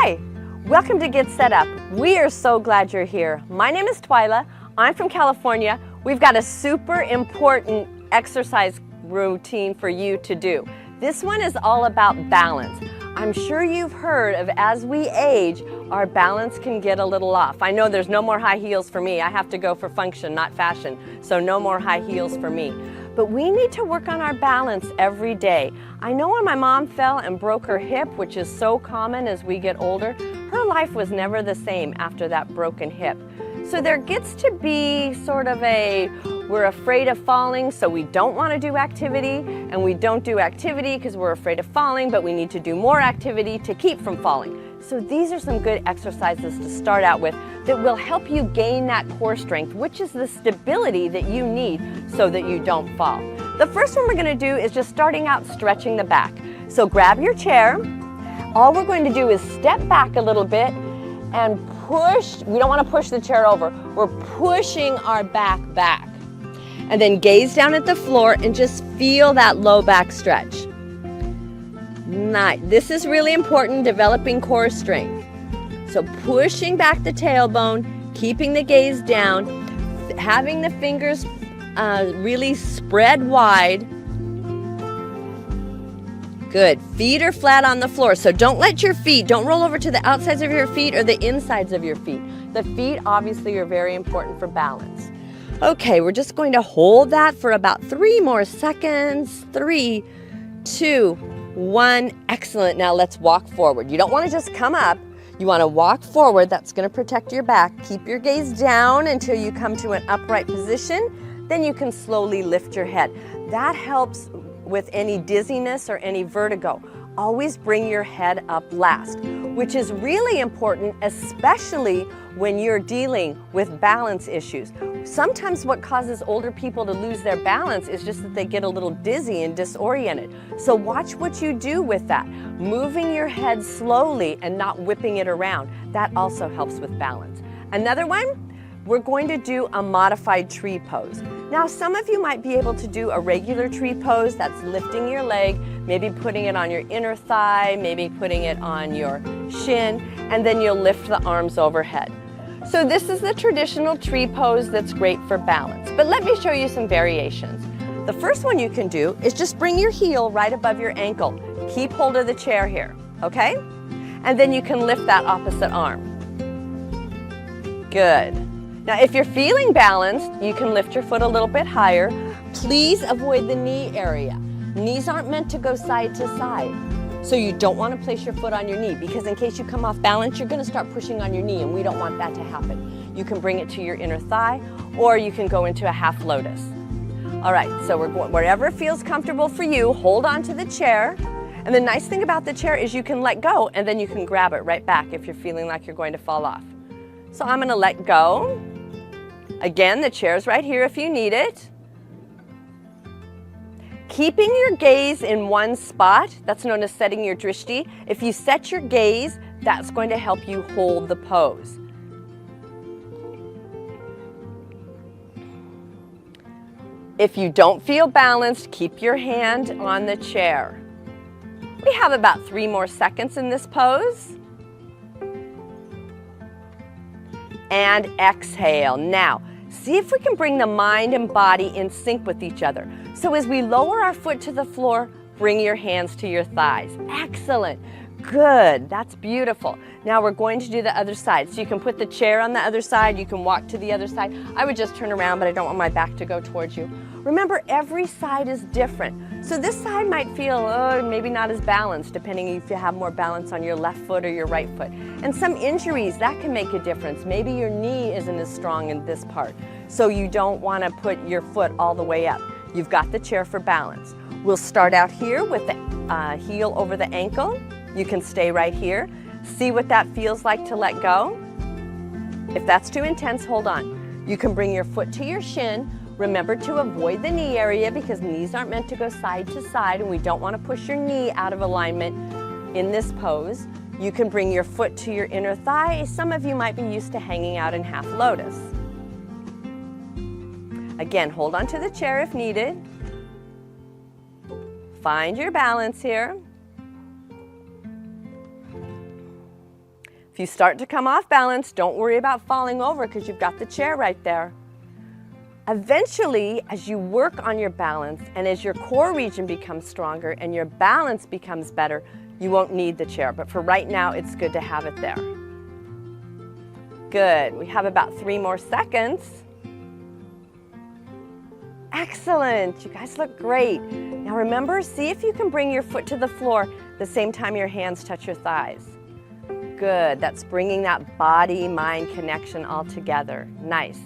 Hi, welcome to Get Set Up. We are so glad you're here. My name is Twyla. I'm from California. We've got a super important exercise routine for you to do. This one is all about balance. I'm sure you've heard of as we age, our balance can get a little off. I know there's no more high heels for me. I have to go for function, not fashion, so no more high heels for me. But we need to work on our balance every day. I know when my mom fell and broke her hip, which is so common as we get older, her life was never the same after that broken hip. So there gets to be sort of we're afraid of falling, so we don't want to do activity, and we don't do activity because we're afraid of falling, but we need to do more activity to keep from falling. So these are some good exercises to start out with that will help you gain that core strength, which is the stability that you need so that you don't fall. The first one we're going to do is just starting out stretching the back. So grab your chair. All we're going to do is step back a little bit and push. We don't want to push the chair over. We're pushing our back. And then gaze down at the floor and just feel that low back stretch. Nice. This is really important, developing core strength. So pushing back the tailbone, keeping the gaze down, having the fingers really spread wide. Good. Feet are flat on the floor, so don't roll over to the outsides of your feet or the insides of your feet. The feet obviously are very important for balance. Okay, we're just going to hold that for about 3 more seconds. 3, 2, 1. Excellent. Now let's walk forward. You don't want to just come up. You want to walk forward. That's going to protect your back. Keep your gaze down until you come to an upright position. Then you can slowly lift your head. That helps with any dizziness or any vertigo. Always bring your head up last, which is really important, especially when you're dealing with balance issues. Sometimes what causes older people to lose their balance is just that they get a little dizzy and disoriented. So watch what you do with that. Moving your head slowly and not whipping it around. That also helps with balance. Another one, we're going to do a modified tree pose. Now, some of you might be able to do a regular tree pose. That's lifting your leg, maybe putting it on your inner thigh, maybe putting it on your shin, and then you'll lift the arms overhead. So this is the traditional tree pose that's great for balance. But let me show you some variations. The first one you can do is just bring your heel right above your ankle. Keep hold of the chair here, okay? And then you can lift that opposite arm. Good. Now, if you're feeling balanced, you can lift your foot a little bit higher. Please avoid the knee area. Knees aren't meant to go side to side. So you don't want to place your foot on your knee because in case you come off balance, you're going to start pushing on your knee, and we don't want that to happen. You can bring it to your inner thigh, or you can go into a half lotus. All right, so we're going wherever feels comfortable for you. Hold on to the chair. And the nice thing about the chair is you can let go, and then you can grab it right back if you're feeling like you're going to fall off. So I'm going to let go. Again, the chair's right here if you need it. Keeping your gaze in one spot, that's known as setting your drishti. If you set your gaze, that's going to help you hold the pose. If you don't feel balanced, keep your hand on the chair. We have about 3 more seconds in this pose. And exhale. Now, see if we can bring the mind and body in sync with each other. So as we lower our foot to the floor, bring your hands to your thighs. Excellent. Good. That's beautiful. Now we're going to do the other side. So you can put the chair on the other side. You can walk to the other side. I would just turn around, but I don't want my back to go towards you. Remember, every side is different. So this side might feel maybe not as balanced, depending if you have more balance on your left foot or your right foot. And some injuries, that can make a difference. Maybe your knee isn't as strong in this part. So you don't want to put your foot all the way up. You've got the chair for balance. We'll start out here with the heel over the ankle. You can stay right here. See what that feels like to let go. If that's too intense, hold on. You can bring your foot to your shin. Remember to avoid the knee area because knees aren't meant to go side to side, and we don't want to push your knee out of alignment in this pose. You can bring your foot to your inner thigh. Some of you might be used to hanging out in half lotus. Again, hold on to the chair if needed. Find your balance here. If you start to come off balance, don't worry about falling over because you've got the chair right there. Eventually, as you work on your balance and as your core region becomes stronger and your balance becomes better, you won't need the chair. But for right now, it's good to have it there. Good. We have about 3 more seconds. Excellent. You guys look great. Now remember, see if you can bring your foot to the floor the same time your hands touch your thighs. Good. That's bringing that body-mind connection all together. Nice.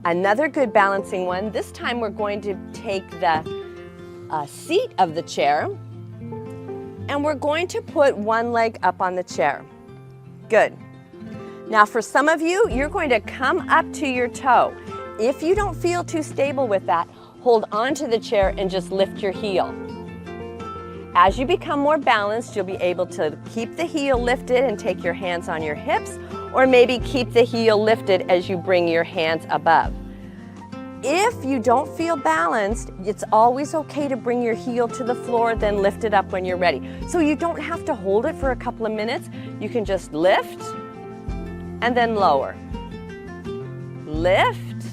Another good balancing one. This time we're going to take the seat of the chair and we're going to put one leg up on the chair. Good. Now for some of you, you're going to come up to your toe. If you don't feel too stable with that, hold onto the chair and just lift your heel. As you become more balanced, you'll be able to keep the heel lifted and take your hands on your hips, or maybe keep the heel lifted as you bring your hands above. If you don't feel balanced, it's always okay to bring your heel to the floor, then lift it up when you're ready. So you don't have to hold it for a couple of minutes. You can just lift and then lower. Lift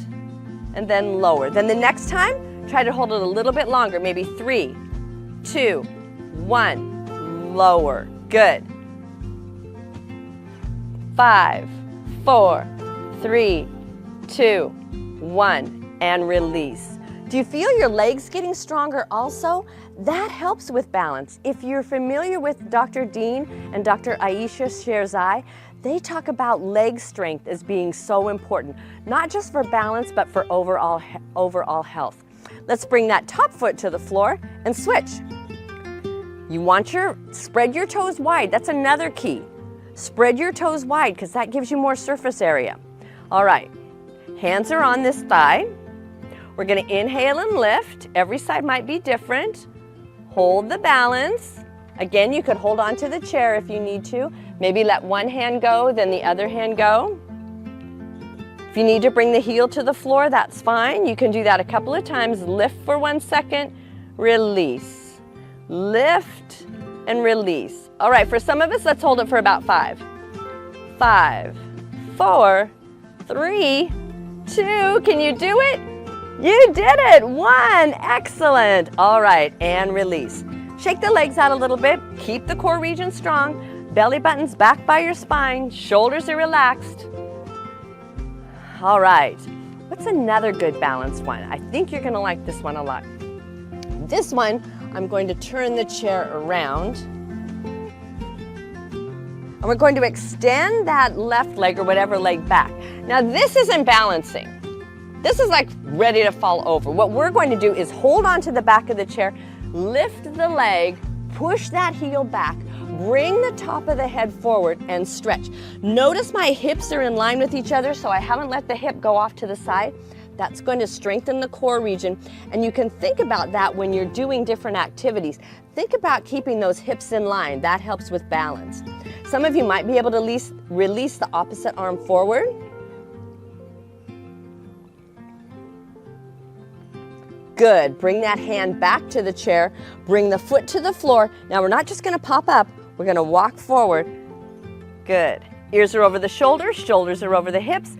and then lower. Then the next time, try to hold it a little bit longer, maybe 3, 2, 1, lower. Good. 5, 4, 3, 2, 1, and release. Do you feel your legs getting stronger also? That helps with balance. If you're familiar with Dr. Dean and Dr. Aisha Sherzai, they talk about leg strength as being so important, not just for balance, but for overall health. Let's bring that top foot to the floor and switch. You want spread your toes wide. That's another key. Spread your toes wide because that gives you more surface area. All right, hands are on this thigh. We're going to inhale and lift. Every side might be different. Hold the balance. Again, you could hold on to the chair if you need to. Maybe let one hand go, then the other hand go. If you need to bring the heel to the floor, that's fine. You can do that a couple of times. Lift for 1 second, release. Lift and release. All right, for some of us, let's hold it for about 5. 5, 4, 3, 2. Can you do it? You did it. 1. Excellent. All right, and release. Shake the legs out a little bit. Keep the core region strong. Belly button's back by your spine. Shoulders are relaxed. All right. What's another good balanced one? I think you're going to like this one a lot. This one, I'm going to turn the chair around. And we're going to extend that left leg or whatever leg back. Now this isn't balancing. This is like ready to fall over. What we're going to do is hold on to the back of the chair, lift the leg, push that heel back, bring the top of the head forward and stretch. Notice my hips are in line with each other, so I haven't let the hip go off to the side. That's going to strengthen the core region, and you can think about that when you're doing different activities. Think about keeping those hips in line. That helps with balance. Some of you might be able to release the opposite arm forward. Good. Bring that hand back to the chair. Bring the foot to the floor. Now we're not just going to pop up. We're going to walk forward. Good. Ears are over the shoulders. Shoulders are over the hips.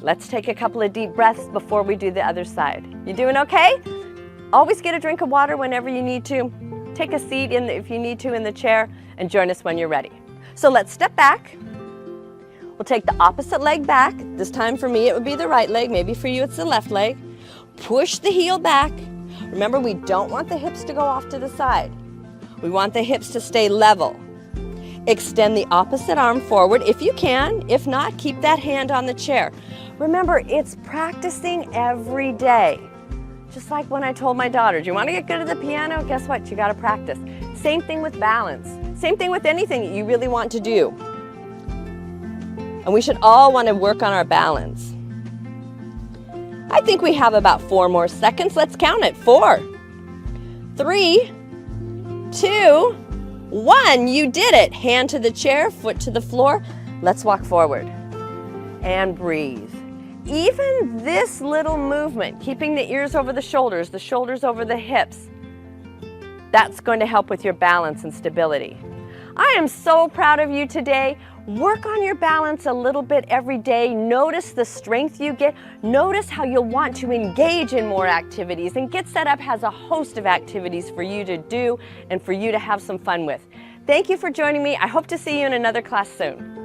Let's take a couple of deep breaths before we do the other side. You doing okay? Always get a drink of water whenever you need to. Take a seat if you need to in the chair and join us when you're ready. So let's step back. We'll take the opposite leg back. This time for me it would be the right leg. Maybe for you it's the left leg. Push the heel back. Remember, we don't want the hips to go off to the side. We want the hips to stay level. Extend the opposite arm forward if you can. If not, keep that hand on the chair. Remember, it's practicing every day. Just like when I told my daughter, do you want to get good at the piano? Guess what? You got to practice. Same thing with balance. Same thing with anything that you really want to do. And we should all want to work on our balance. I think we have about 4 more seconds. Let's count it. 4, 3, 2, 1. You did it. Hand to the chair, foot to the floor. Let's walk forward and breathe. Even this little movement, keeping the ears over the shoulders over the hips, that's going to help with your balance and stability. I am so proud of you today. Work on your balance a little bit every day. Notice the strength you get. Notice how you'll want to engage in more activities. And GetSetUp has a host of activities for you to do and for you to have some fun with. Thank you for joining me. I hope to see you in another class soon.